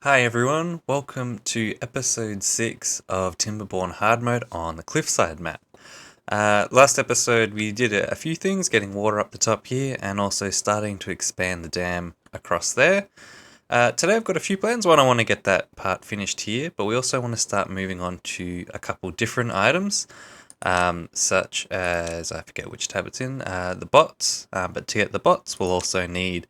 Hi everyone, welcome to episode 6 of Timberborn hard mode on the Cliffside map. Last episode we did a few things, getting water up the top here and also starting to expand the dam across there. Today I've got a few plans. One, I want to get that part finished here, but we also want to start moving on to a couple different items, such as, I forget which tab it's in, the bots, but to get the bots we'll also need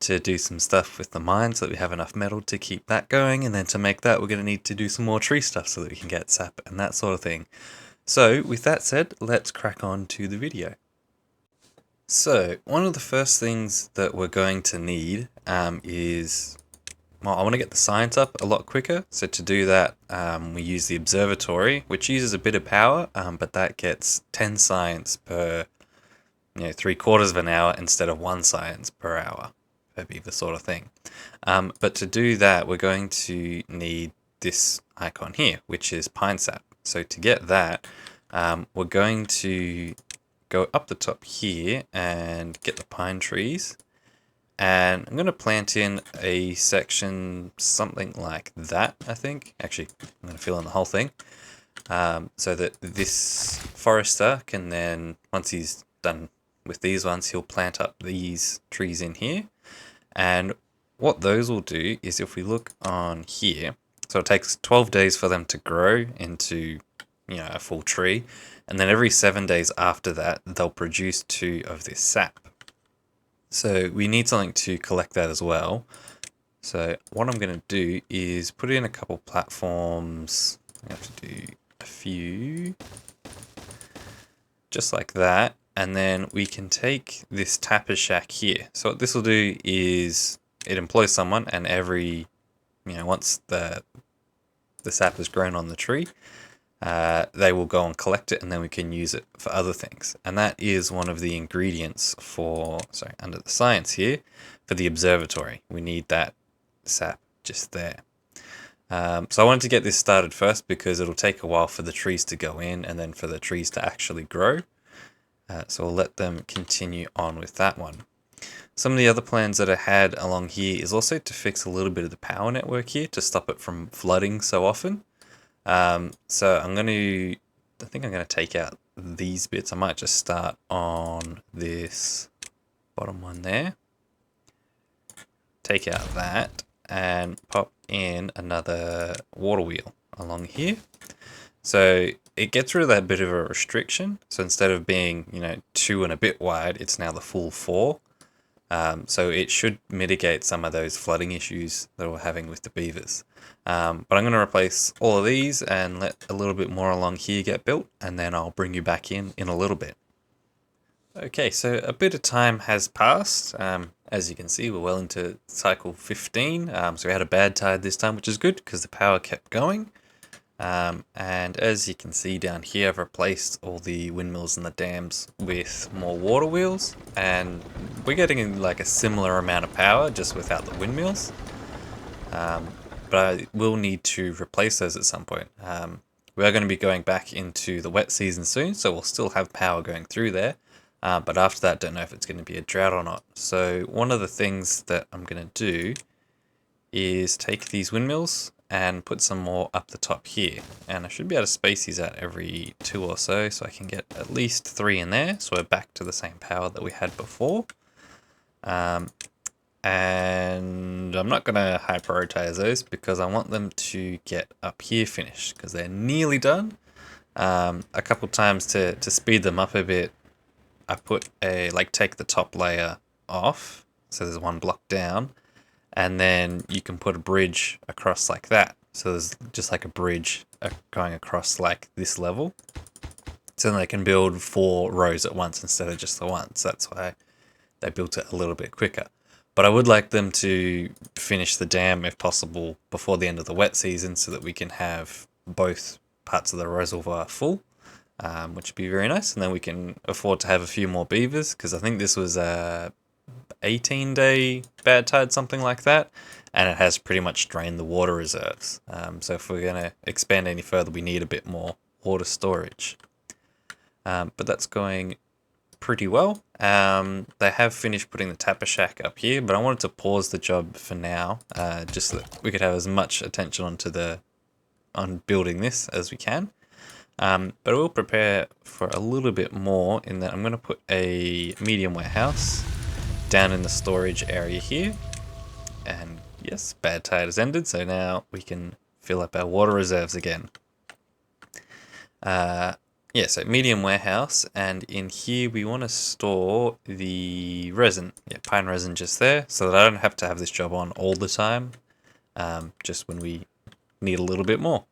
to do some stuff with the mine so that we have enough metal to keep that going, and then to make that we're going to need to do some more tree stuff so that we can get sap and that sort of thing. So with that said, let's crack on to the video. So one of the first things that we're going to need is, well, I want to get the science up a lot quicker. So to do that, we use the observatory, which uses a bit of power, but that gets 10 science per 3/4 of an hour instead of 1 science per hour. That'd be the sort of thing. But to do that, we're going to need this icon here, which is pine sap. So to get that, we're going to go up the top here and get the pine trees. And I'm going to plant in a section something like that, I think. Actually, I'm going to fill in the whole thing. So that this forester can then, once he's done with these ones, he'll plant up these trees in here. And what those will do is, if we look on here, so it takes 12 days for them to grow into, a full tree. And then every 7 days after that, they'll produce 2 of this sap. So we need something to collect that as well. So what I'm going to do is put in a couple platforms. I have to do a few, just like that. And then we can take this tapper shack here. So what this will do is it employs someone, and every, once the sap has grown on the tree, they will go and collect it, and then we can use it for other things. And that is one of the ingredients for, under the science here, for the observatory. We need that sap just there. So I wanted to get this started first because it'll take a while for the trees to go in and then for the trees to actually grow. So we'll let them continue on with that one. Some of the other plans that I had along here is also to fix a little bit of the power network here to stop it from flooding so often. So I think I'm going to take out these bits. I might just start on this bottom one there. Take out that and pop in another water wheel along here. So it gets rid of that bit of a restriction. So instead of being, 2 and a bit wide, it's now the full 4. So it should mitigate some of those flooding issues that we're having with the beavers. But I'm going to replace all of these and let a little bit more along here get built, and then I'll bring you back in a little bit. Okay, so a bit of time has passed. As you can see, we're well into cycle 15. So we had a bad tide this time, which is good because the power kept going. And as you can see down here, I've replaced all the windmills and the dams with more water wheels, and we're getting like a similar amount of power just without the windmills. But I will need to replace those at some point. We are going to be going back into the wet season soon, so we'll still have power going through there. But after that, don't know if it's going to be a drought or not. So one of the things that I'm going to do is take these windmills and put some more up the top here. And I should be able to space these out every 2 or so I can get at least 3 in there. So we're back to the same power that we had before. And I'm not going to high prioritize those because I want them to get up here finished because they're nearly done. A couple times to speed them up a bit, I put take the top layer off. So there's one block down. And then you can put a bridge across like that. So there's just like a bridge going across like this level. So then they can build 4 rows at once instead of just the one. So that's why they built it a little bit quicker. But I would like them to finish the dam, if possible, before the end of the wet season so that we can have both parts of the reservoir full, which would be very nice. And then we can afford to have a few more beavers because I think this was 18-day bad tide, something like that, and it has pretty much drained the water reserves. So if we're going to expand any further, we need a bit more water storage. But that's going pretty well. They have finished putting the tapper shack up here, but I wanted to pause the job for now, just so that we could have as much attention on building this as we can. But I will prepare for a little bit more in that I'm going to put a medium warehouse down in the storage area here. And yes, bad tide has ended, so now we can fill up our water reserves again. Yeah, so medium warehouse, and in here we want to store the resin. Yeah, pine resin just there, so that I don't have to have this job on all the time, just when we need a little bit more.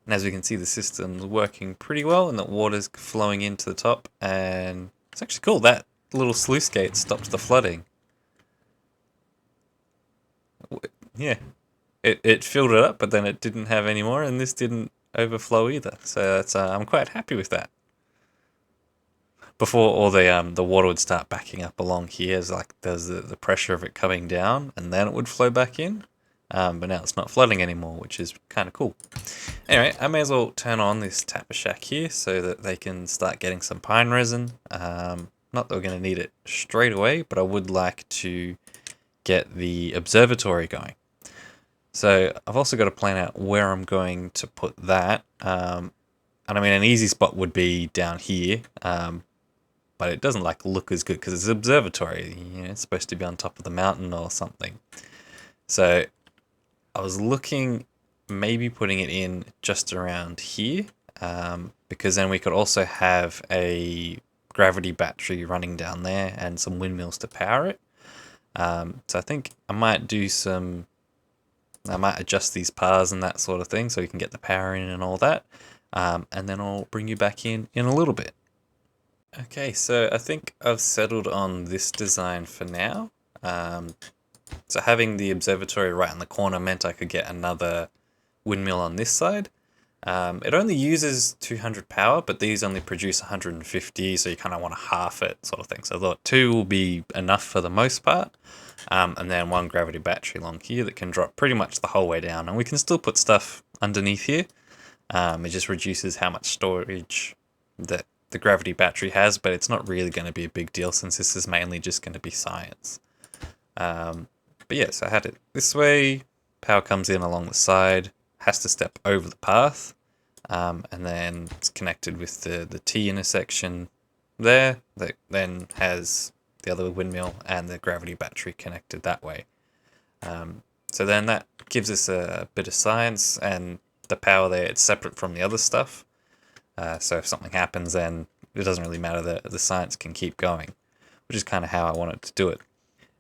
And as we can see, the system's working pretty well, and the water's flowing into the top, and it's actually cool. That little sluice gate stops the flooding. Yeah, it filled it up, but then it didn't have any more, and this didn't overflow either. So that's I'm quite happy with that. Before all the water would start backing up along here, as like there's the pressure of it coming down, and then it would flow back in. But now it's not flooding anymore, which is kind of cool. Anyway, I may as well turn on this tapper shack here so that they can start getting some pine resin. Not that we're going to need it straight away, but I would like to get the observatory going. So I've also got to plan out where I'm going to put that. And I mean, an easy spot would be down here, but it doesn't like look as good because it's an observatory. You know, it's supposed to be on top of the mountain or something. So I was looking maybe putting it in just around here, because then we could also have a gravity battery running down there and some windmills to power it. So I think I might adjust these paths and that sort of thing so we can get the power in and all that. And then I'll bring you back in a little bit. Okay, so I think I've settled on this design for now. So having the observatory right in the corner meant I could get another windmill on this side. It only uses 200 power, but these only produce 150, so you kind of want to half it sort of thing. So I thought 2 will be enough for the most part. And then 1 gravity battery along here that can drop pretty much the whole way down. And we can still put stuff underneath here. It just reduces how much storage that the gravity battery has, but it's not really going to be a big deal since this is mainly just going to be science. But yeah, so I had it this way. Power comes in along the side, has to step over the path, and then it's connected with the T intersection there that then has the other windmill and the gravity battery connected that way. So then that gives us a bit of science, and the power there, it's separate from the other stuff. So if something happens, then it doesn't really matter, the science can keep going, which is kind of how I wanted to do it.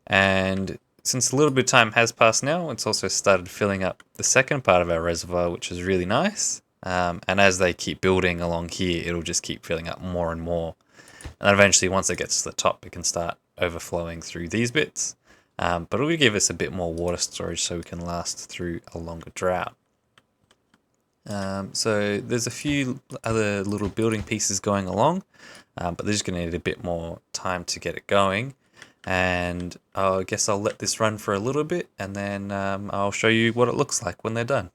And since a little bit of time has passed now, it's also started filling up the second part of our reservoir, which is really nice. And as they keep building along here, it'll just keep filling up more and more. And then eventually, once it gets to the top, it can start overflowing through these bits. But it will give us a bit more water storage so we can last through a longer drought. So there's a few other little building pieces going along, but they're just going to need a bit more time to get it going. And I guess I'll let this run for a little bit, and then I'll show you what it looks like when they're done.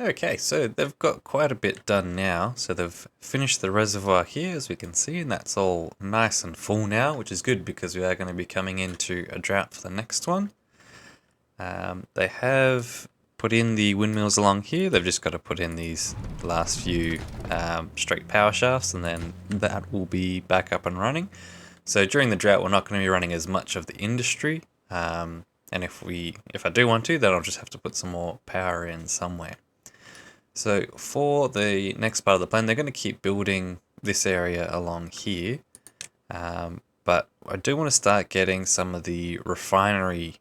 Okay, so they've got quite a bit done now. So they've finished the reservoir here, as we can see, and that's all nice and full now, which is good because we are going to be coming into a drought for the next one. They have put in the windmills along here. They've just got to put in these last few straight power shafts, and then that will be back up and running. So during the drought, we're not going to be running as much of the industry. And if I do want to, then I'll just have to put some more power in somewhere. So for the next part of the plan, they're going to keep building this area along here. But I do want to start getting some of the refinery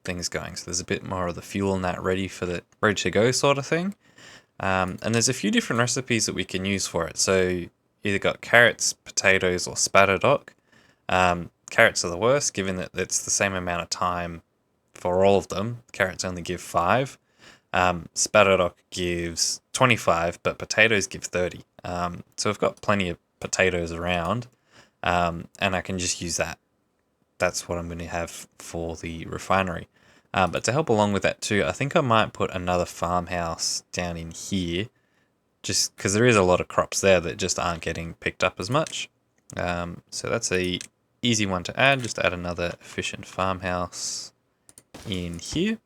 things going. So there's a bit more of the fuel and that ready to go sort of thing. And there's a few different recipes that we can use for it. So either got carrots, potatoes, or spatterdock. Carrots are the worst, given that it's the same amount of time for all of them. Carrots only give 5. Spatterdock gives 25, but potatoes give 30. So we've got plenty of potatoes around, and I can just use that. That's what I'm going to have for the refinery. But to help along with that too, I think I might put another farmhouse down in here, just because there is a lot of crops there that just aren't getting picked up as much. So that's a easy one to add. Just add another efficient farmhouse in here.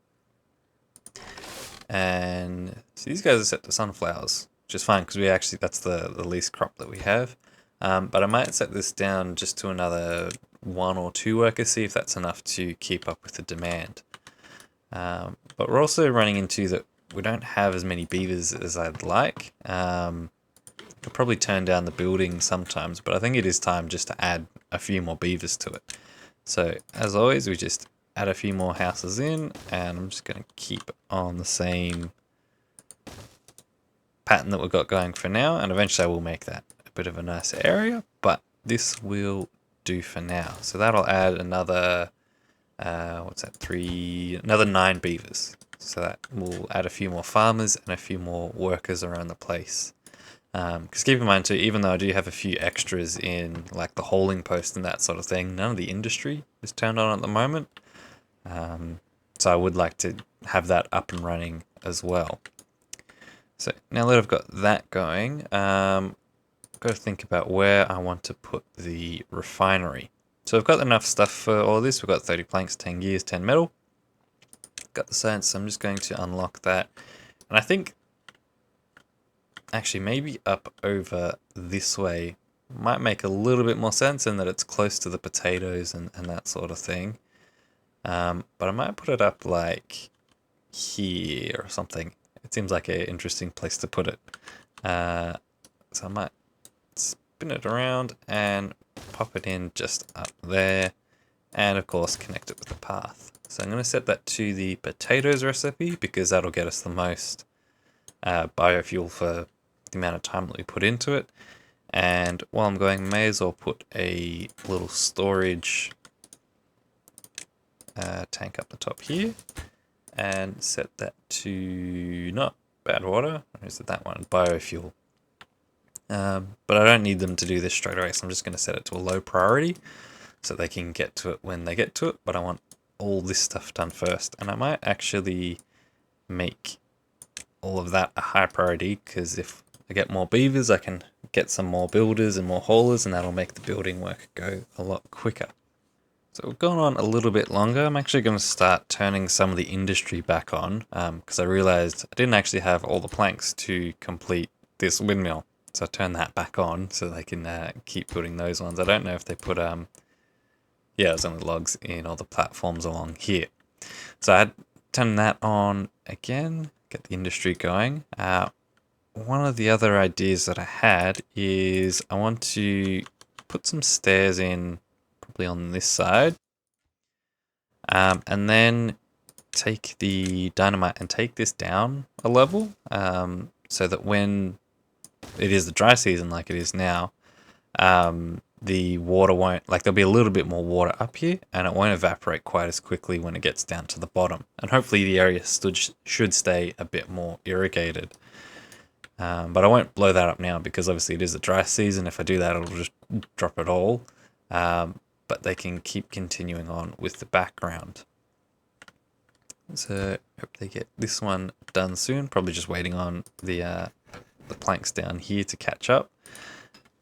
And so these guys are set to sunflowers, which is fine because that's the least crop that we have. But I might set this down just to another 1 or 2 workers, see if that's enough to keep up with the demand. But we're also running into that we don't have as many beavers as I'd like. Could probably turn down the building sometimes, but I think it is time just to add a few more beavers to it. So as always, we just add a few more houses in, and I'm just going to keep on the same pattern that we've got going for now, and eventually I will make that a bit of a nicer area, but this will do for now. So that'll add another, another 9 beavers. So that will add a few more farmers and a few more workers around the place. Because keep in mind too, even though I do have a few extras in like the hauling post and that sort of thing, none of the industry is turned on at the moment. So I would like to have that up and running as well. So now that I've got that going, I've got to think about where I want to put the refinery. So I've got enough stuff for all of this. We've got 30 planks, 10 gears, 10 metal. Got the science, so I'm just going to unlock that. And I think actually maybe up over this way might make a little bit more sense in that it's close to the potatoes and that sort of thing. But I might put it up like here or something. It seems like an interesting place to put it. So I might spin it around and pop it in just up there. And of course connect it with the path. So I'm going to set that to the potatoes recipe because that'll get us the most biofuel for the amount of time that we put into it. And while I'm going, may as well put a little storage tank up the top here and set that to not bad water, or is it that one, biofuel. But I don't need them to do this straight away, so I'm just going to set it to a low priority so they can get to it when they get to it, but I want all this stuff done first. And I might actually make all of that a high priority, because if I get more beavers, I can get some more builders and more haulers, and that'll make the building work go a lot quicker. So we've gone on a little bit longer. I'm actually going to start turning some of the industry back on, because I realized I didn't actually have all the planks to complete this windmill. So I turned that back on so they can keep building those ones. I don't know if they put, there's only logs in all the platforms along here. So I turned that on again, get the industry going. One of the other ideas that I had is I want to put some stairs in probably on this side, and then take the dynamite and take this down a level, so that when it is the dry season like it is now, the water won't, like there'll be a little bit more water up here and it won't evaporate quite as quickly when it gets down to the bottom. And hopefully the area should stay a bit more irrigated. But I won't blow that up now because obviously it is the dry season. If I do that, it'll just drop it all. But they can keep continuing on with the background. So hope they get this one done soon. Probably just waiting on the planks down here to catch up.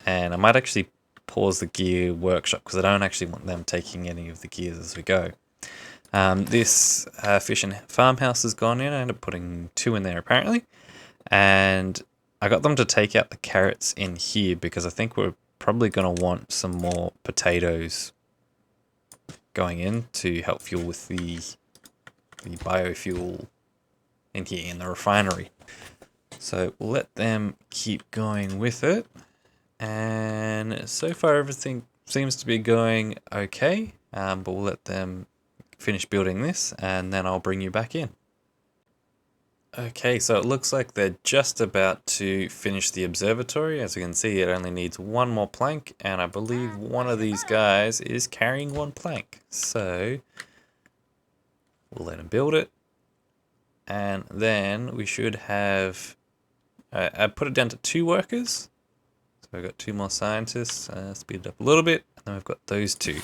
And I might actually pause the gear workshop because I don't actually want them taking any of the gears as we go. This efficient farmhouse has gone in. I ended up putting 2 in there apparently. And I got them to take out the carrots in here because I think we're probably going to want some more potatoes going in to help fuel with the biofuel in here in the refinery. So we'll let them keep going with it. And so far everything seems to be going okay, but we'll let them finish building this and then I'll bring you back in. Okay, so it looks like they're just about to finish the observatory. As you can see, it only needs 1 more plank, and I believe one of these guys is carrying 1 plank. So we'll let him build it, and then we should have, I put it down to 2 workers. So we've got 2 more scientists, speed it up a little bit, and then we've got those 2.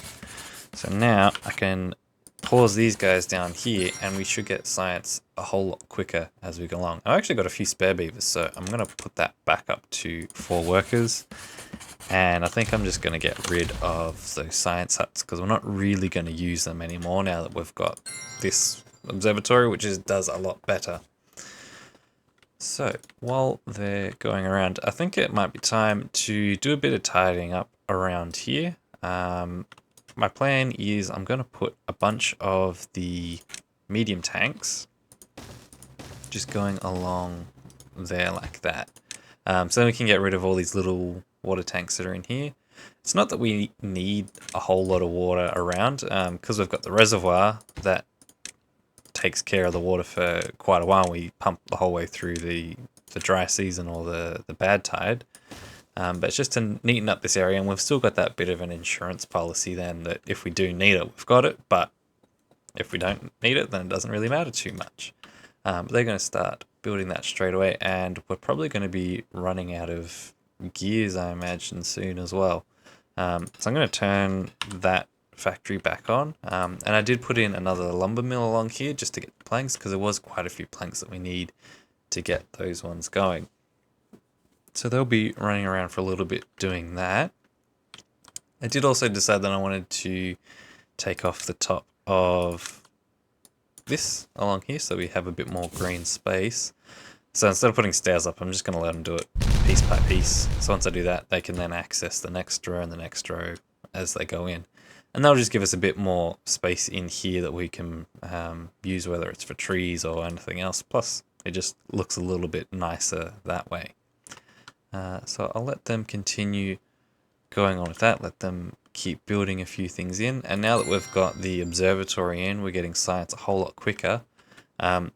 So now I can pause these guys down here and we should get science a whole lot quicker as we go along. I've actually got a few spare beavers, so I'm going to put that back up to 4 workers. And I think I'm just going to get rid of those science huts because we're not really going to use them anymore now that we've got this observatory, which does a lot better. So while they're going around, I think it might be time to do a bit of tidying up around here. My plan is I'm going to put a bunch of the medium tanks just going along there like that. So then we can get rid of all these little water tanks that are in here. It's not that we need a whole lot of water around, because we've got the reservoir that takes care of the water for quite a while. We pump the whole way through the dry season or the bad tide. But it's just to neaten up this area, and we've still got that bit of an insurance policy then that if we do need it, we've got it, but if we don't need it, then it doesn't really matter too much. But they're going to start building that straight away, and we're probably going to be running out of gears, I imagine, soon as well. So I'm going to turn that factory back on, and I did put in another lumber mill along here just to get the planks, because there was quite a few planks that we need to get those ones going. So they'll be running around for a little bit doing that. I did also decide that I wanted to take off the top of this along here so we have a bit more green space. So instead of putting stairs up, I'm just going to let them do it piece by piece. So once I do that, they can then access the next row and the next row as they go in. And that'll just give us a bit more space in here that we can use, whether it's for trees or anything else. Plus, it just looks a little bit nicer that way. So I'll let them continue going on with that, let them keep building a few things in. And now that we've got the observatory in, we're getting science a whole lot quicker.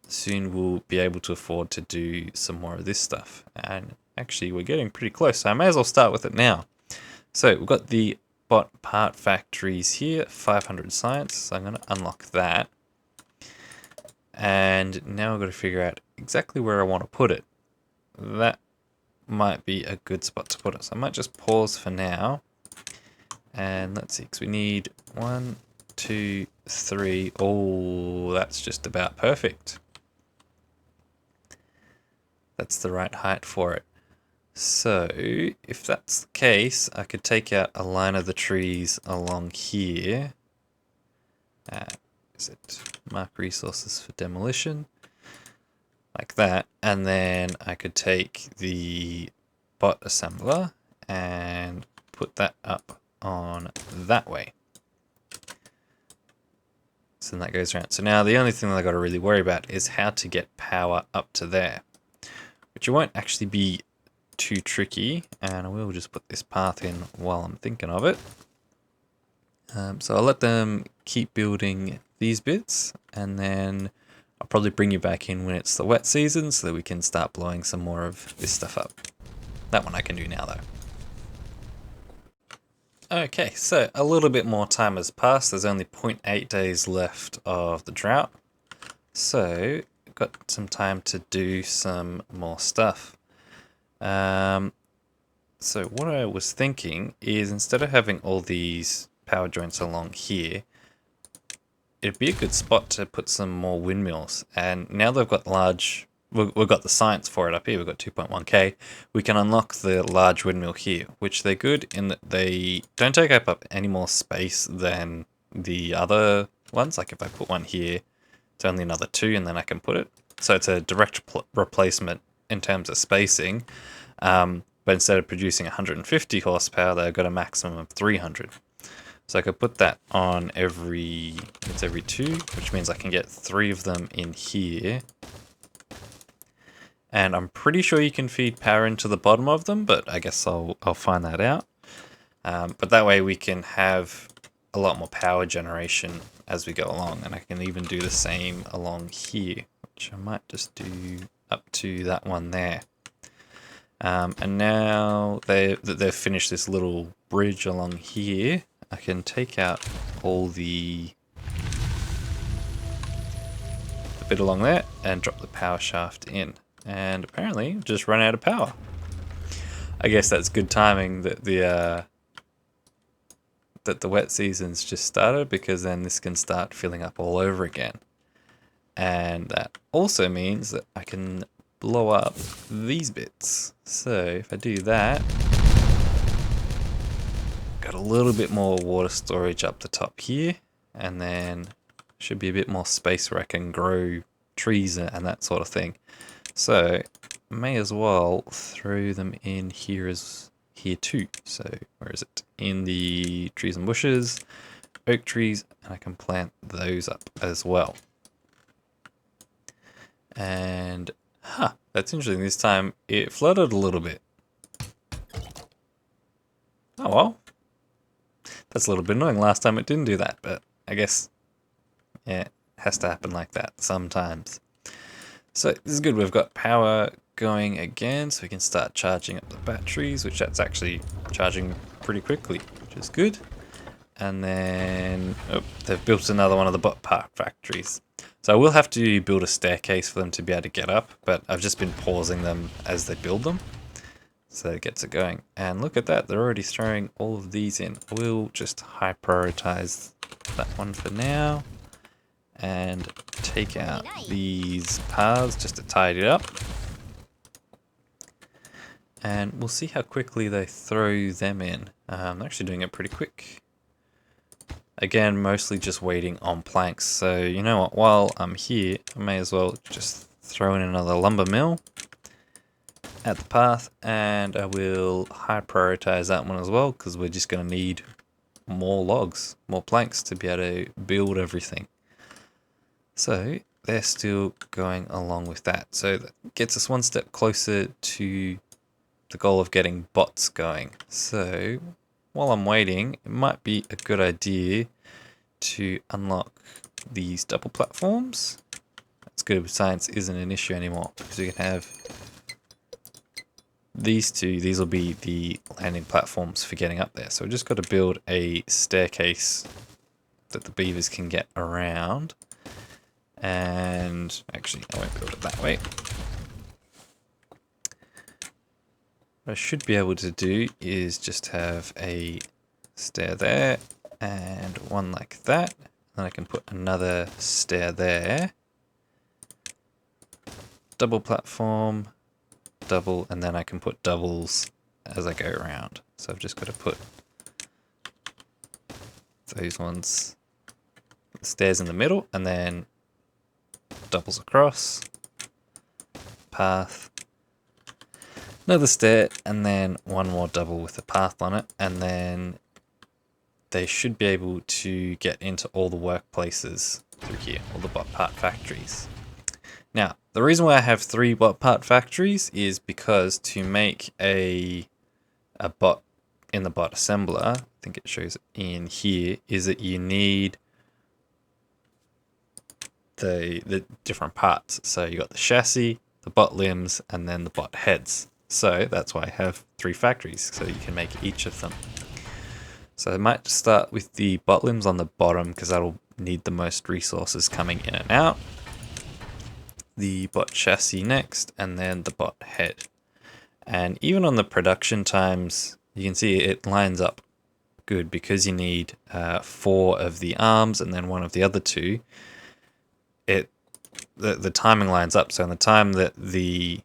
Soon we'll be able to afford to do some more of this stuff. And actually we're getting pretty close, so I may as well start with it now. So we've got the bot part factories here, 500 science, so I'm going to unlock that. And now I've got to figure out exactly where I want to put it. That might be a good spot to put it, so I might just pause for now. And let's see, because we need 1, 2, 3. Oh, that's just about perfect. That's the right height for it. So if that's the case, I could take out a line of the trees along here. Is it mark resources for demolition? Like that. And then I could take the bot assembler and put that up on that way. So then that goes around. So now the only thing that I got to really worry about is how to get power up to there, which it won't actually be too tricky, and I will just put this path in while I'm thinking of it. So I'll let them keep building these bits, and then I'll probably bring you back in when it's the wet season so that we can start blowing some more of this stuff up. That one I can do now though. Okay, so a little bit more time has passed. There's only 0.8 days left of the drought. So got some time to do some more stuff. So what I was thinking is, instead of having all these power joints along here, it'd be a good spot to put some more windmills. And now they've got we've got the science for it up here, we've got 2.1k, we can unlock the large windmill here, which they're good in that they don't take up any more space than the other ones. Like if I put one here, it's only another 2 and then I can put it. So it's a direct replacement in terms of spacing. But instead of producing 150 horsepower, they've got a maximum of 300. So I could put that on every 2, which means I can get 3 of them in here. And I'm pretty sure you can feed power into the bottom of them, but I guess I'll find that out. But that way we can have a lot more power generation as we go along, and I can even do the same along here, which I might just do up to that one there. And now that they've finished this little bridge along here, I can take out all the bit along there and drop the power shaft in. And apparently just run out of power. I guess that's good timing that the wet season's just started, because then this can start filling up all over again. And that also means that I can blow up these bits. So if I do that, got a little bit more water storage up the top here, and then should be a bit more space where I can grow trees and that sort of thing. So may as well throw them in here too. So where is it? In the trees and bushes, oak trees, and I can plant those up as well. And that's interesting. This time it flooded a little bit. Oh well. That's a little bit annoying. Last time it didn't do that, but I guess, yeah, it has to happen like that sometimes. So this is good. We've got power going again, so we can start charging up the batteries, which that's actually charging pretty quickly, which is good. And then, they've built another one of the bot part factories. So I will have to build a staircase for them to be able to get up, but I've just been pausing them as they build them. So it gets it going. And look at that, they're already throwing all of these in. We'll just high prioritize that one for now. And take out these paths just to tidy it up. And we'll see how quickly they throw them in. They're actually doing it pretty quick. Again, mostly just waiting on planks. So you know what, while I'm here, I may as well just throw in another lumber mill at the path, and I will high prioritize that one as well, because we're just going to need more logs, more planks to be able to build everything. So they're still going along with that. So that gets us one step closer to the goal of getting bots going. So while I'm waiting, it might be a good idea to unlock these double platforms. That's good if science isn't an issue anymore, because we can have these two. These will be the landing platforms for getting up there. So we've just got to build a staircase that the beavers can get around. And actually, I won't build it that way. What I should be able to do is just have a stair there and one like that. Then I can put another stair there. Double platform, double, and then I can put doubles as I go around. So I've just got to put those ones, stairs in the middle, and then doubles across, path, another stair, and then one more double with a path on it, and then they should be able to get into all the workplaces through here, all the bot part factories. Now, the reason why I have 3 bot part factories is because to make a bot in the bot assembler, I think it shows it in here, is that you need the different parts. So you got the chassis, the bot limbs, and then the bot heads. So that's why I have 3 factories, so you can make each of them. So I might start with the bot limbs on the bottom, because that'll need the most resources coming in and out. The bot chassis next, and then the bot head. And even on the production times, you can see it lines up good, because you need 4 of the arms and then 1 of the other 2. The timing lines up. So in the time that the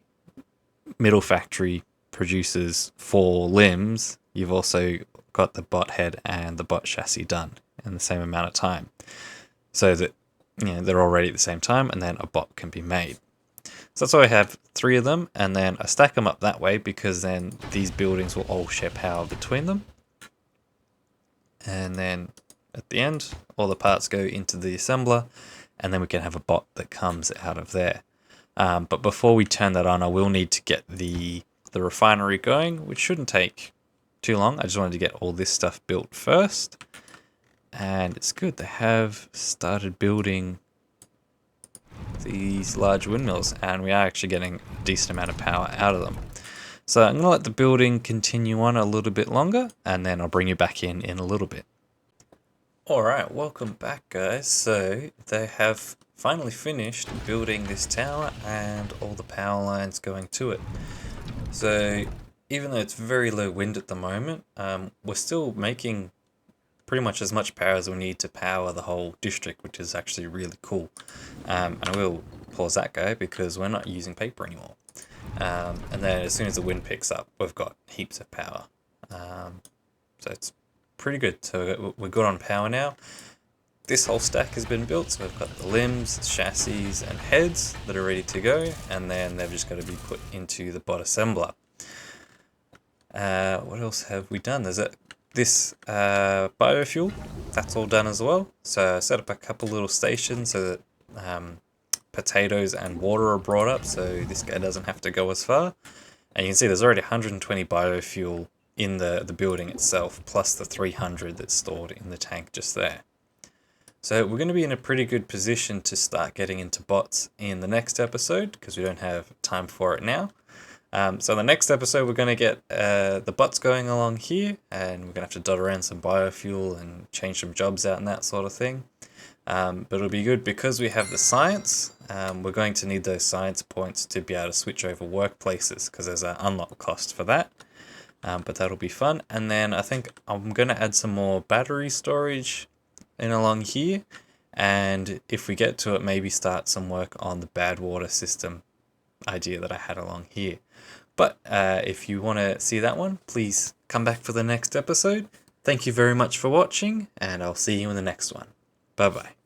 middle factory produces 4 limbs, you've also got the bot head and the bot chassis done in the same amount of time, so that they're already at the same time, and then a bot can be made. So that's why I have 3 of them, and then I stack them up that way, because then these buildings will all share power between them. And then at the end, all the parts go into the assembler, and then we can have a bot that comes out of there. But before we turn that on, I will need to get the refinery going, which shouldn't take too long. I just wanted to get all this stuff built first. And it's good, they have started building these large windmills, and we are actually getting a decent amount of power out of them. So I'm going to let the building continue on a little bit longer, and then I'll bring you back in a little bit. Alright, welcome back guys. So they have finally finished building this tower and all the power lines going to it. So even though it's very low wind at the moment, we're still making pretty much as much power as we need to power the whole district, which is actually really cool. And I will pause that guy because we're not using paper anymore. And then as soon as the wind picks up, we've got heaps of power. So it's pretty good. So we're good on power now. This whole stack has been built, so we've got the limbs, chassis, and heads that are ready to go, and then they've just got to be put into the bot assembler. What else have we done? There's this biofuel, that's all done as well. So I set up a couple little stations so that potatoes and water are brought up, so this guy doesn't have to go as far. And you can see there's already 120 biofuel in the building itself, plus the 300 that's stored in the tank just there. So we're going to be in a pretty good position to start getting into bots in the next episode, because we don't have time for it now. So in the next episode, we're going to get the bots going along here, and we're going to have to dot around some biofuel and change some jobs out and that sort of thing. But it'll be good because we have the science. We're going to need those science points to be able to switch over workplaces, because there's an unlock cost for that. But that'll be fun. And then I think I'm going to add some more battery storage in along here. And if we get to it, maybe start some work on the bad water system idea that I had along here. But if you want to see that one, please come back for the next episode. Thank you very much for watching, and I'll see you in the next one. Bye bye.